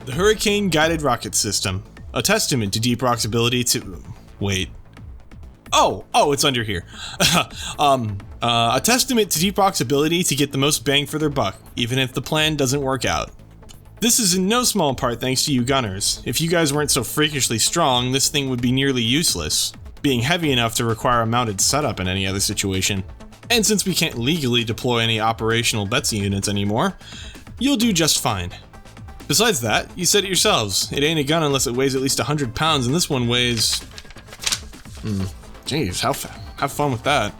The Hurricane Guided Rocket System, a testament to Deep Rock's ability to... wait. Oh, it's under here. A testament to Deep Rock's ability to get the most bang for their buck, even if the plan doesn't work out. This is in no small part thanks to you gunners. If you guys weren't so freakishly strong, this thing would be nearly useless, being heavy enough to require a mounted setup in any other situation. And since we can't legally deploy any operational Betsy units anymore, you'll do just fine. Besides that, you said it yourselves, it ain't a gun unless it weighs at least 100 pounds, and this one weighs... Jeez, have fun with that.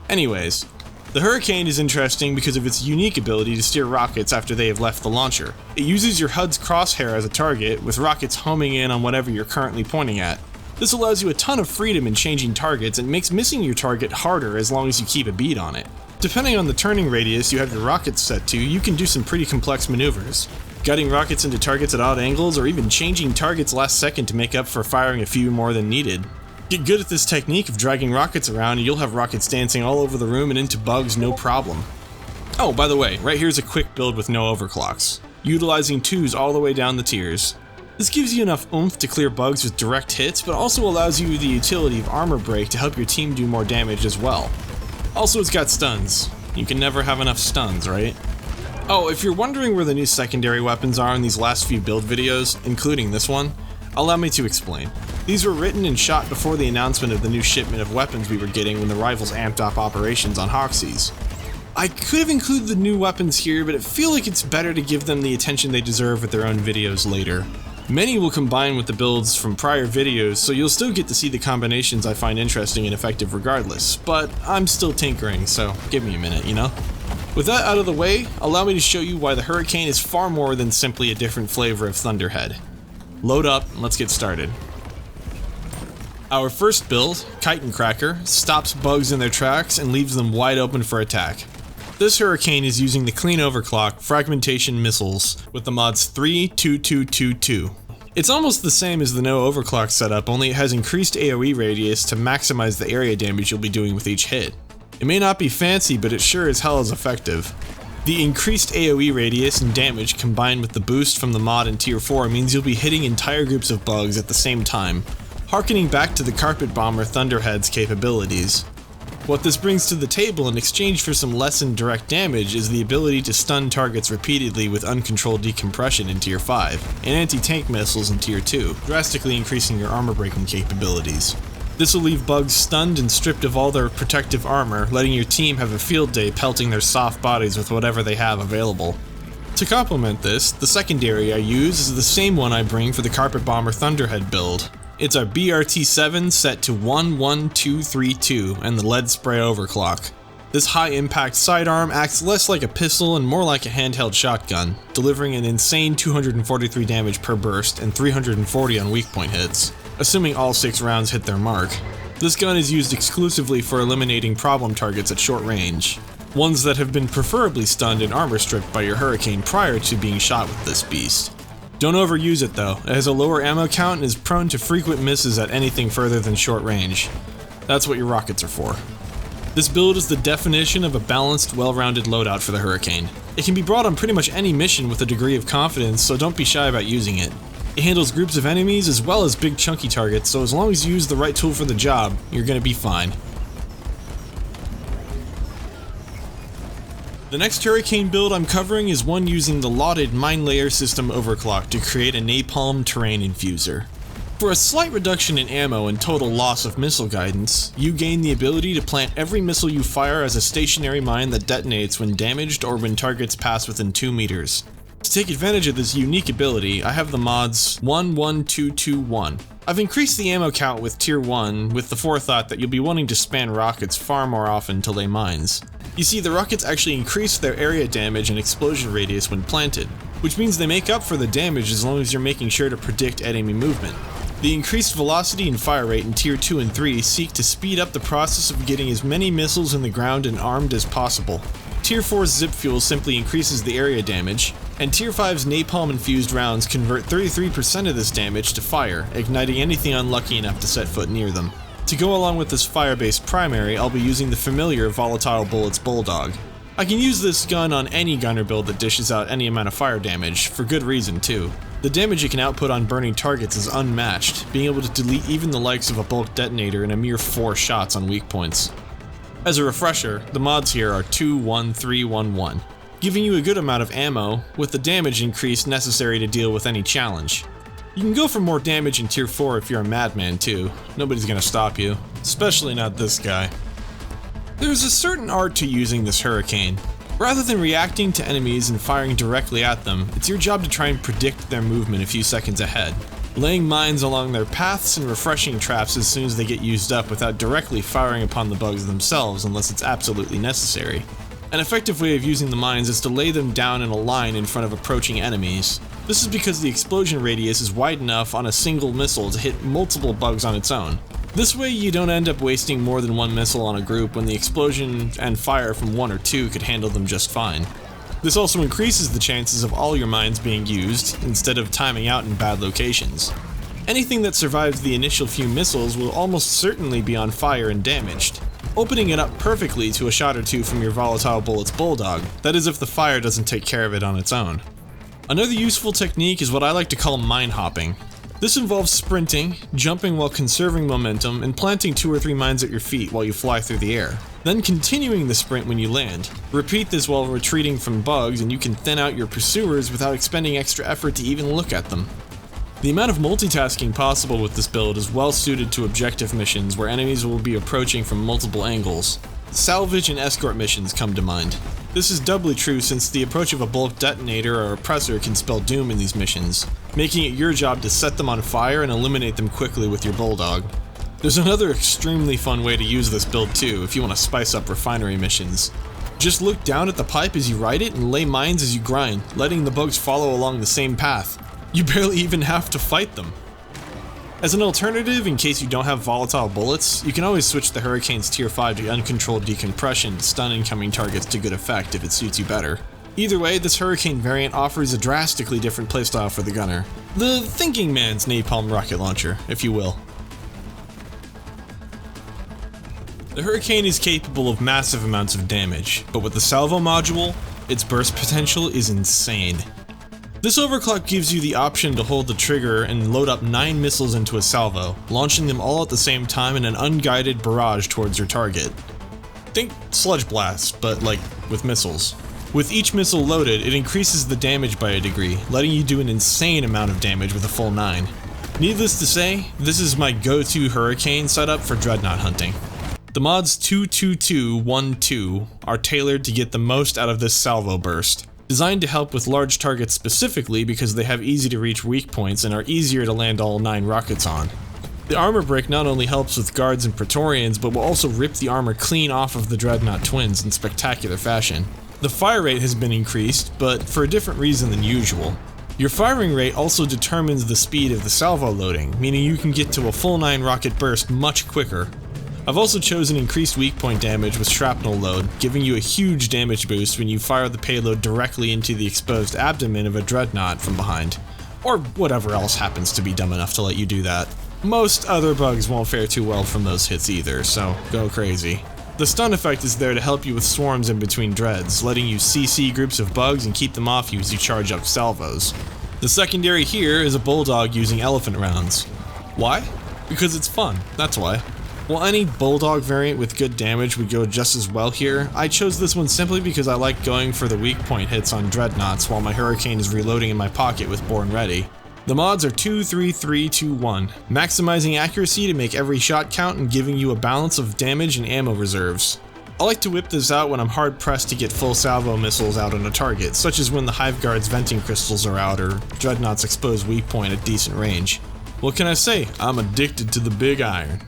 Anyways, the Hurricane is interesting because of its unique ability to steer rockets after they have left the launcher. It uses your HUD's crosshair as a target, with rockets homing in on whatever you're currently pointing at. This allows you a ton of freedom in changing targets and makes missing your target harder as long as you keep a bead on it. Depending on the turning radius you have your rockets set to, you can do some pretty complex maneuvers. Guiding rockets into targets at odd angles, or even changing targets last second to make up for firing a few more than needed. Get good at this technique of dragging rockets around and you'll have rockets dancing all over the room and into bugs no problem. Oh, by the way, right here's a quick build with no overclocks, utilizing 2s all the way down the tiers. This gives you enough oomph to clear bugs with direct hits, but also allows you the utility of armor break to help your team do more damage as well. Also, it's got stuns. You can never have enough stuns, right? Oh, if you're wondering where the new secondary weapons are in these last few build videos, including this one, allow me to explain. These were written and shot before the announcement of the new shipment of weapons we were getting when the rivals amped up operations on Hoxie's. I could have included the new weapons here, but I feel like it's better to give them the attention they deserve with their own videos later. Many will combine with the builds from prior videos, so you'll still get to see the combinations I find interesting and effective regardless, but I'm still tinkering, so give me a minute, you know? With that out of the way, allow me to show you why the Hurricane is far more than simply a different flavor of Thunderhead. Load up and let's get started. Our first build, Chitin Cracker, stops bugs in their tracks and leaves them wide open for attack. This Hurricane is using the clean overclock Fragmentation missiles with the mods 3-2-2-2-2. It's almost the same as the no overclock setup, only it has increased AoE radius to maximize the area damage you'll be doing with each hit. It may not be fancy, but it sure as hell is effective. The increased AoE radius and damage combined with the boost from the mod in Tier 4 means you'll be hitting entire groups of bugs at the same time, harkening back to the Carpet Bomber Thunderhead's capabilities. What this brings to the table in exchange for some lessened direct damage is the ability to stun targets repeatedly with uncontrolled decompression in Tier 5, and anti-tank missiles in Tier 2, drastically increasing your armor breaking capabilities. This will leave bugs stunned and stripped of all their protective armor, letting your team have a field day pelting their soft bodies with whatever they have available. To complement this, the secondary I use is the same one I bring for the Carpet Bomber Thunderhead build. It's our BRT-7 set to 1-1-2-3-2 and the lead spray overclock. This high-impact sidearm acts less like a pistol and more like a handheld shotgun, delivering an insane 243 damage per burst and 340 on weak point hits, assuming all 6 rounds hit their mark. This gun is used exclusively for eliminating problem targets at short range, ones that have been preferably stunned and armor stripped by your Hurricane prior to being shot with this beast. Don't overuse it though, it has a lower ammo count and is prone to frequent misses at anything further than short range. That's what your rockets are for. This build is the definition of a balanced, well-rounded loadout for the Hurricane. It can be brought on pretty much any mission with a degree of confidence, so don't be shy about using it. It handles groups of enemies as well as big chunky targets, so as long as you use the right tool for the job, you're gonna be fine. The next Hurricane build I'm covering is one using the lauded Minelayer system overclock to create a Napalm terrain infuser. For a slight reduction in ammo and total loss of missile guidance, you gain the ability to plant every missile you fire as a stationary mine that detonates when damaged or when targets pass within 2 meters. To take advantage of this unique ability, I have the mods 1-1-2-2-1. I've increased the ammo count with Tier 1 with the forethought that you'll be wanting to span rockets far more often to lay mines. You see, the rockets actually increase their area damage and explosion radius when planted, which means they make up for the damage as long as you're making sure to predict enemy movement. The increased velocity and fire rate in Tier 2 and 3 seek to speed up the process of getting as many missiles in the ground and armed as possible. Tier 4's zip fuel simply increases the area damage, and Tier 5's napalm infused rounds convert 33% of this damage to fire, igniting anything unlucky enough to set foot near them. To go along with this fire-based primary, I'll be using the familiar Volatile Bullets Bulldog. I can use this gun on any gunner build that dishes out any amount of fire damage, for good reason too. The damage it can output on burning targets is unmatched, being able to delete even the likes of a bulk detonator in a mere 4 shots on weak points. As a refresher, the mods here are 2, 1, 3, 1, 1, giving you a good amount of ammo, with the damage increase necessary to deal with any challenge. You can go for more damage in tier 4 if you're a madman too, nobody's gonna stop you, especially not this guy. There's a certain art to using this hurricane. Rather than reacting to enemies and firing directly at them, it's your job to try and predict their movement a few seconds ahead, laying mines along their paths and refreshing traps as soon as they get used up without directly firing upon the bugs themselves unless it's absolutely necessary. An effective way of using the mines is to lay them down in a line in front of approaching enemies. This is because the explosion radius is wide enough on a single missile to hit multiple bugs on its own. This way you don't end up wasting more than one missile on a group when the explosion and fire from 1 or 2 could handle them just fine. This also increases the chances of all your mines being used, instead of timing out in bad locations. Anything that survives the initial few missiles will almost certainly be on fire and damaged, opening it up perfectly to a shot or 2 from your Volatile Bullet's Bulldog, that is if the fire doesn't take care of it on its own. Another useful technique is what I like to call mine hopping. This involves sprinting, jumping while conserving momentum, and planting 2 or 3 mines at your feet while you fly through the air. Then continuing the sprint when you land. Repeat this while retreating from bugs and you can thin out your pursuers without expending extra effort to even look at them. The amount of multitasking possible with this build is well suited to objective missions where enemies will be approaching from multiple angles. Salvage and escort missions come to mind. This is doubly true since the approach of a bulk detonator or oppressor can spell doom in these missions, making it your job to set them on fire and eliminate them quickly with your Bulldog. There's another extremely fun way to use this build too if you want to spice up refinery missions. Just look down at the pipe as you ride it and lay mines as you grind, letting the bugs follow along the same path. You barely even have to fight them. As an alternative, in case you don't have volatile bullets, you can always switch the Hurricane's tier 5 to uncontrolled decompression to stun incoming targets to good effect if it suits you better. Either way, this Hurricane variant offers a drastically different playstyle for the gunner. The thinking man's Napalm rocket launcher, if you will. The Hurricane is capable of massive amounts of damage, but with the Salvo module, its burst potential is insane. This overclock gives you the option to hold the trigger and load up 9 missiles into a salvo, launching them all at the same time in an unguided barrage towards your target. Think Sludge Blast, but like with missiles. With each missile loaded, it increases the damage by a degree, letting you do an insane amount of damage with a full 9. Needless to say, this is my go-to Hurricane setup for Dreadnought hunting. The mods 22212 are tailored to get the most out of this salvo burst. Designed to help with large targets specifically because they have easy to reach weak points and are easier to land all 9 rockets on. The armor break not only helps with guards and Praetorians, but will also rip the armor clean off of the Dreadnought twins in spectacular fashion. The fire rate has been increased, but for a different reason than usual. Your firing rate also determines the speed of the salvo loading, meaning you can get to a full 9 rocket burst much quicker. I've also chosen increased weak point damage with shrapnel load, giving you a huge damage boost when you fire the payload directly into the exposed abdomen of a dreadnought from behind. Or whatever else happens to be dumb enough to let you do that. Most other bugs won't fare too well from those hits either, so go crazy. The stun effect is there to help you with swarms in between dreads, letting you CC groups of bugs and keep them off you as you charge up salvos. The secondary here is a bulldog using elephant rounds. Why? Because it's fun, that's why. While any bulldog variant with good damage would go just as well here, I chose this one simply because I like going for the weak point hits on dreadnoughts while my Hurricane is reloading in my pocket with Born Ready. The mods are 2, 3, 3, 2, 1, maximizing accuracy to make every shot count and giving you a balance of damage and ammo reserves. I like to whip this out when I'm hard pressed to get full salvo missiles out on a target, such as when the Hive Guard's venting crystals are out or Dreadnought's exposed weak point at decent range. What can I say? I'm addicted to the big iron.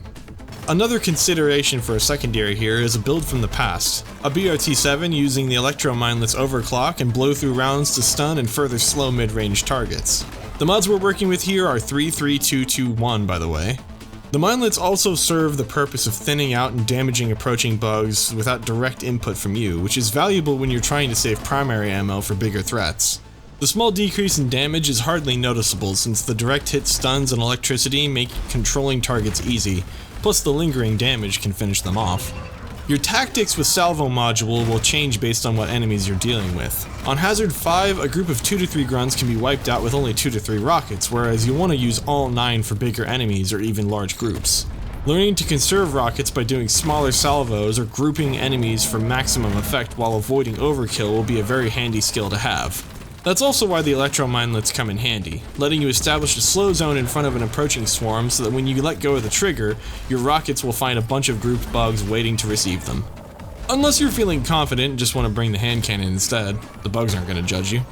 Another consideration for a secondary here is a build from the past. A BRT-7 using the Electro Minelets overclock and blow through rounds to stun and further slow mid-range targets. The mods we're working with here are 33221 by the way. The Minelets also serve the purpose of thinning out and damaging approaching bugs without direct input from you, which is valuable when you're trying to save primary ammo for bigger threats. The small decrease in damage is hardly noticeable since the direct hit stuns and electricity make controlling targets easy, plus the lingering damage can finish them off. Your tactics with Salvo module will change based on what enemies you're dealing with. On Hazard 5, a group of 2 to 3 grunts can be wiped out with only 2 to 3 rockets, whereas you want to use all 9 for bigger enemies or even large groups. Learning to conserve rockets by doing smaller salvos or grouping enemies for maximum effect while avoiding overkill will be a very handy skill to have. That's also why the Electro Minelets come in handy, letting you establish a slow zone in front of an approaching swarm so that when you let go of the trigger, your rockets will find a bunch of grouped bugs waiting to receive them. Unless you're feeling confident and just want to bring the hand cannon instead, the bugs aren't going to judge you.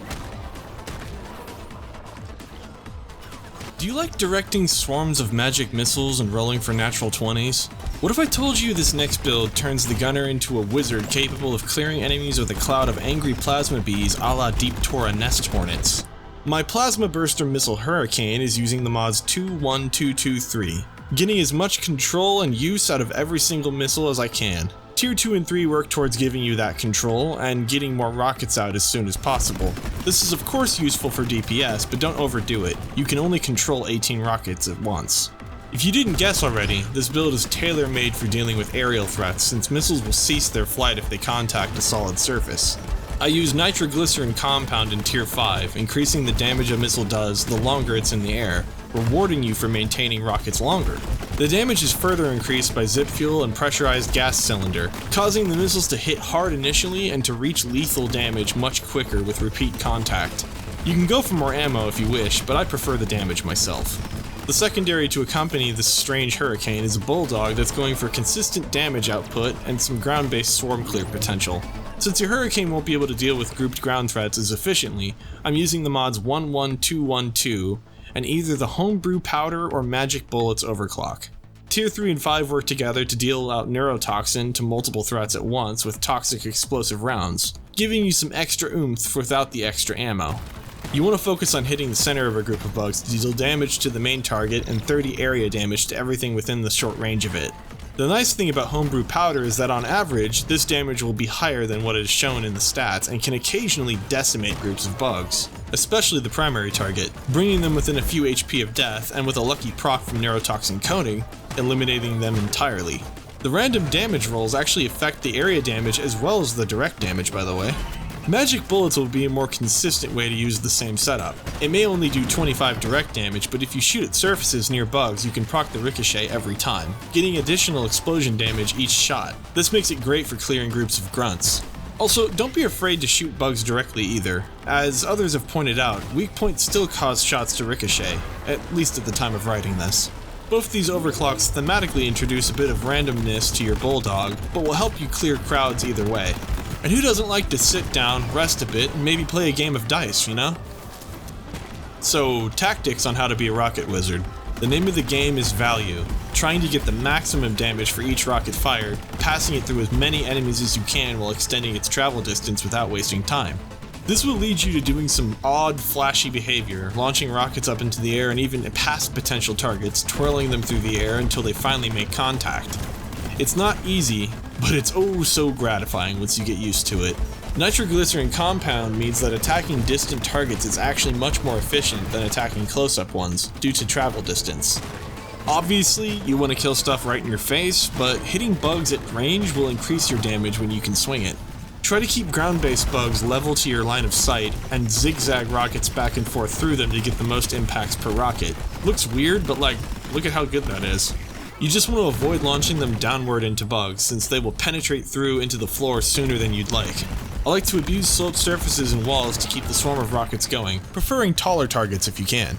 Do you like directing swarms of magic missiles and rolling for natural 20s? What if I told you this next build turns the gunner into a wizard capable of clearing enemies with a cloud of angry plasma bees a la Deep Tora nest hornets? My Plasma Burster Missile Hurricane is using the mods 21223, getting as much control and use out of every single missile as I can. Tier 2 and 3 work towards giving you that control and getting more rockets out as soon as possible. This is of course useful for DPS, but don't overdo it. You can only control 18 rockets at once. If you didn't guess already, this build is tailor-made for dealing with aerial threats, since missiles will cease their flight if they contact a solid surface. I use nitroglycerin compound in tier 5, increasing the damage a missile does the longer it's in the air, rewarding you for maintaining rockets longer. The damage is further increased by zip fuel and pressurized gas cylinder, causing the missiles to hit hard initially and to reach lethal damage much quicker with repeat contact. You can go for more ammo if you wish, but I prefer the damage myself. The secondary to accompany this strange hurricane is a bulldog that's going for consistent damage output and some ground-based swarm clear potential. Since your hurricane won't be able to deal with grouped ground threats as efficiently, I'm using the mods 11212 and either the Homebrew powder or magic bullets overclock. Tier 3 and 5 work together to deal out neurotoxin to multiple threats at once with toxic explosive rounds, giving you some extra oomph without the extra ammo. You want to focus on hitting the center of a group of bugs to deal damage to the main target and 30 area damage to everything within the short range of it. The nice thing about Homebrew powder is that on average, this damage will be higher than what is shown in the stats and can occasionally decimate groups of bugs, especially the primary target, bringing them within a few HP of death, and with a lucky proc from neurotoxin coating, eliminating them entirely. The random damage rolls actually affect the area damage as well as the direct damage, by the way. Magic bullets will be a more consistent way to use the same setup. It may only do 25 direct damage, but if you shoot at surfaces near bugs, you can proc the ricochet every time, getting additional explosion damage each shot. This makes it great for clearing groups of grunts. Also, don't be afraid to shoot bugs directly either. As others have pointed out, weak points still cause shots to ricochet, at least at the time of writing this. Both these overclocks thematically introduce a bit of randomness to your bulldog, but will help you clear crowds either way. And who doesn't like to sit down, rest a bit, and maybe play a game of dice, you know? So, tactics on how to be a rocket wizard. The name of the game is value, trying to get the maximum damage for each rocket fired, passing it through as many enemies as you can while extending its travel distance without wasting time. This will lead you to doing some odd, flashy behavior, launching rockets up into the air and even past potential targets, twirling them through the air until they finally make contact. It's not easy, but it's oh so gratifying once you get used to it. Nitroglycerin compound means that attacking distant targets is actually much more efficient than attacking close-up ones, due to travel distance. Obviously, you want to kill stuff right in your face, but hitting bugs at range will increase your damage when you can swing it. Try to keep ground-based bugs level to your line of sight, and zigzag rockets back and forth through them to get the most impacts per rocket. Looks weird, but look at how good that is. You just want to avoid launching them downward into bugs, since they will penetrate through into the floor sooner than you'd like. I like to abuse sloped surfaces and walls to keep the swarm of rockets going, preferring taller targets if you can.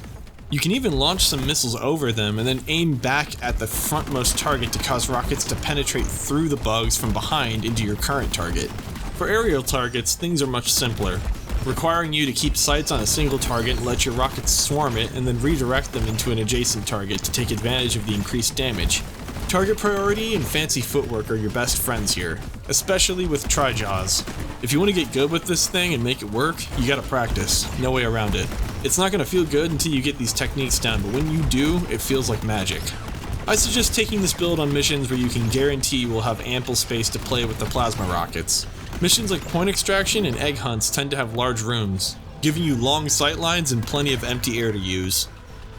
You can even launch some missiles over them and then aim back at the frontmost target to cause rockets to penetrate through the bugs from behind into your current target. For aerial targets, things are much simpler, requiring you to keep sights on a single target and let your rockets swarm it and then redirect them into an adjacent target to take advantage of the increased damage. Target priority and fancy footwork are your best friends here, especially with tri-jaws. If you want to get good with this thing and make it work, you gotta practice, no way around it. It's not gonna feel good until you get these techniques down, but when you do, it feels like magic. I suggest taking this build on missions where you can guarantee you will have ample space to play with the plasma rockets. Missions like point extraction and egg hunts tend to have large rooms, giving you long sight lines and plenty of empty air to use.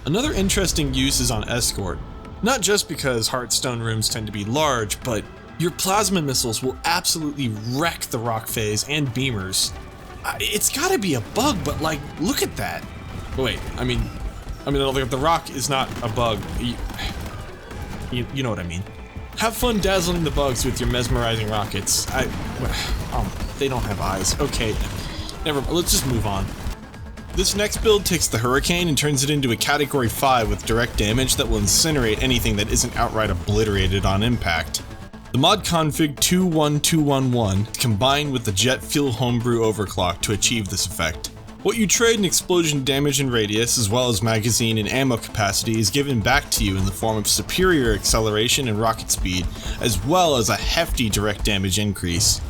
Another interesting use is on escort. Not just because Hearthstone rooms tend to be large, but Your plasma missiles will absolutely wreck the rock phase and beamers. It's gotta be a bug, but like, look at that. Wait, I mean, the rock is not a bug. You know what I mean. Have fun dazzling the bugs with your mesmerizing rockets. They don't have eyes. Okay, never mind. Let's just move on. This next build takes the Hurricane and turns it into a Category 5 with direct damage that will incinerate anything that isn't outright obliterated on impact. The mod config 21211 combined with the jet fuel homebrew overclock to achieve this effect. What you trade in explosion damage and radius, as well as magazine and ammo capacity, is given back to you in the form of superior acceleration and rocket speed, as well as a hefty direct damage increase.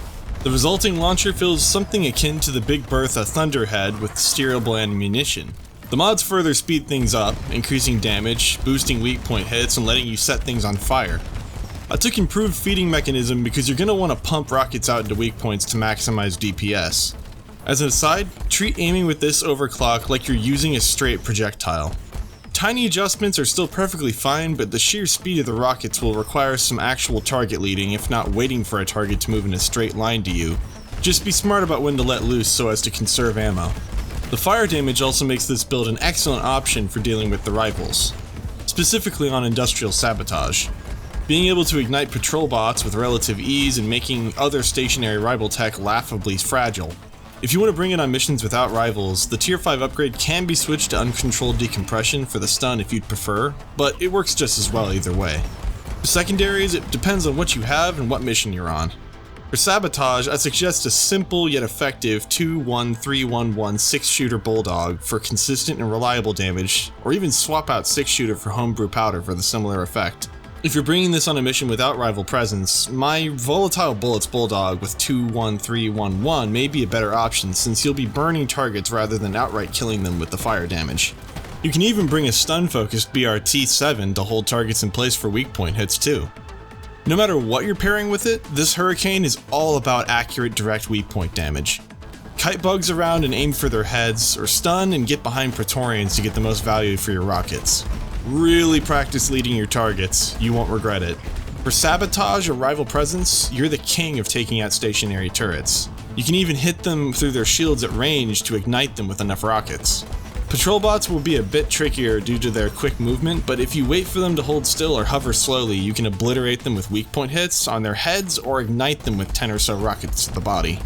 The resulting launcher feels something akin to the Big Bertha Thunderhead with steerable ammunition. The mods further speed things up, increasing damage, boosting weak point hits, and letting you set things on fire. I took improved feeding mechanism because you're going to want to pump rockets out into weak points to maximize DPS. As an aside, treat aiming with this overclock like you're using a straight projectile. Tiny adjustments are still perfectly fine, but the sheer speed of the rockets will require some actual target leading, if not waiting for a target to move in a straight line to you. Just be smart about when to let loose so as to conserve ammo. The fire damage also makes this build an excellent option for dealing with the rivals, specifically on industrial sabotage. Being able to ignite patrol bots with relative ease and making other stationary rival tech laughably fragile. If you want to bring it on missions without rivals, the tier 5 upgrade can be switched to uncontrolled decompression for the stun if you'd prefer, but it works just as well either way. For secondaries, it depends on what you have and what mission you're on. For sabotage, I suggest a simple yet effective 2-1-3-1-1 6-shooter bulldog for consistent and reliable damage, or even swap out 6-shooter for homebrew powder for the similar effect. If you're bringing this on a mission without rival presence, my Volatile Bullets Bulldog with 2-1-3-1-1 may be a better option since you'll be burning targets rather than outright killing them with the fire damage. You can even bring a stun-focused BRT-7 to hold targets in place for weak point hits too. No matter what you're pairing with it, this Hurricane is all about accurate direct weak point damage. Kite bugs around and aim for their heads, or stun and get behind Praetorians to get the most value for your rockets. Really practice leading your targets, you won't regret it. For sabotage or rival presence, you're the king of taking out stationary turrets. You can even hit them through their shields at range to ignite them with enough rockets. Patrol bots will be a bit trickier due to their quick movement, but if you wait for them to hold still or hover slowly, you can obliterate them with weak point hits on their heads or ignite them with 10 or so rockets to the body.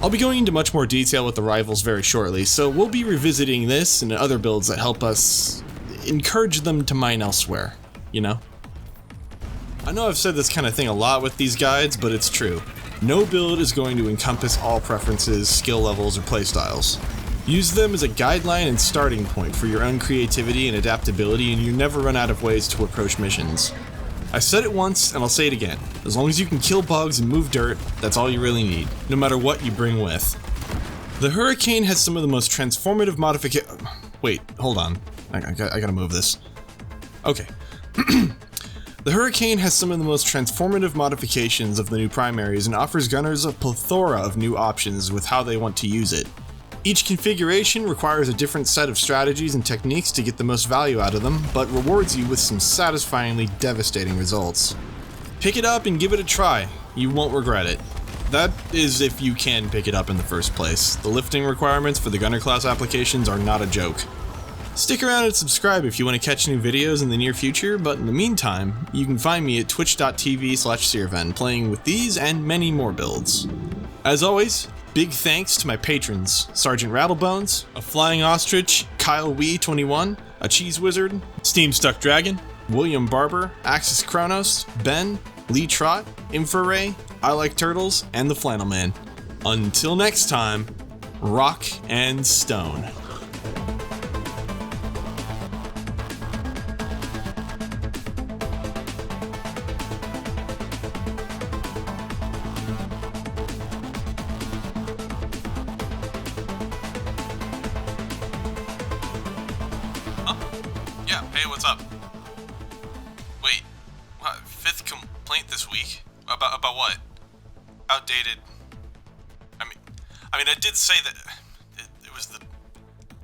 I'll be going into much more detail with the rivals very shortly, so we'll be revisiting this and other builds that help us encourage them to mine elsewhere, you know? I know I've said this kind of thing a lot with these guides, but it's true. No build is going to encompass all preferences, skill levels, or playstyles. Use them as a guideline and starting point for your own creativity and adaptability, and you never run out of ways to approach missions. I said it once, and I'll say it again. As long as you can kill bugs and move dirt, that's all you really need, no matter what you bring with. The Hurricane has some of the most transformative modifications. Wait, hold on. I gotta move this. Okay. The Hurricane has some of the most transformative modifications of the new primaries and offers gunners a plethora of new options with how they want to use it. Each configuration requires a different set of strategies and techniques to get the most value out of them, but rewards you with some satisfyingly devastating results. Pick it up and give it a try. You won't regret it. That is if you can pick it up in the first place. The lifting requirements for the gunner class applications are not a joke. Stick around and subscribe if you want to catch new videos in the near future, but in the meantime, you can find me at twitch.tv/Siirvend playing with these and many more builds. As always, big thanks to my patrons, Sergeant Rattlebones, a Flying Ostrich, Kyle Wee 21, a Cheese Wizard, Steam Stuck Dragon, William Barber, Axis Kronos, Ben, Lee Trott, Infraray, I Like Turtles, and the Flannel Man. Until next time, rock and stone. Hey, what's up? Wait, what? 5th complaint this week? About what? Outdated. I mean, I did say that it was the.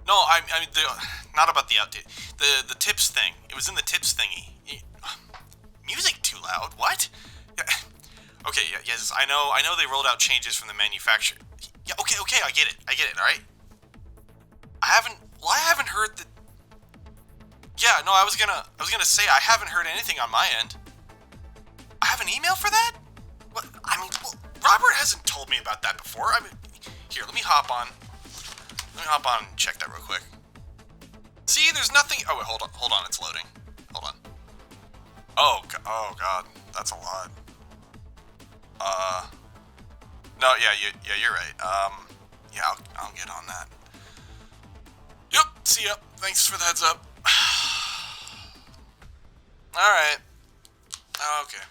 No, I mean, not about the outdated. The tips thing. It was in the tips thingy. Music too loud. What? yes, I know they rolled out changes from the manufacturer. Yeah, okay, I get it, alright? I haven't heard that... Yeah, no, I was gonna say, I haven't heard anything on my end. I have an email for that? What? I mean, well, Robert hasn't told me about that before. I mean, here, let me hop on and check that real quick. See, there's nothing... Oh, wait, hold on, it's loading. Hold on. Oh god, that's a lot. No, yeah, you're right. Yeah, I'll get on that. Yep, see ya. Thanks for the heads up. Alright. Okay.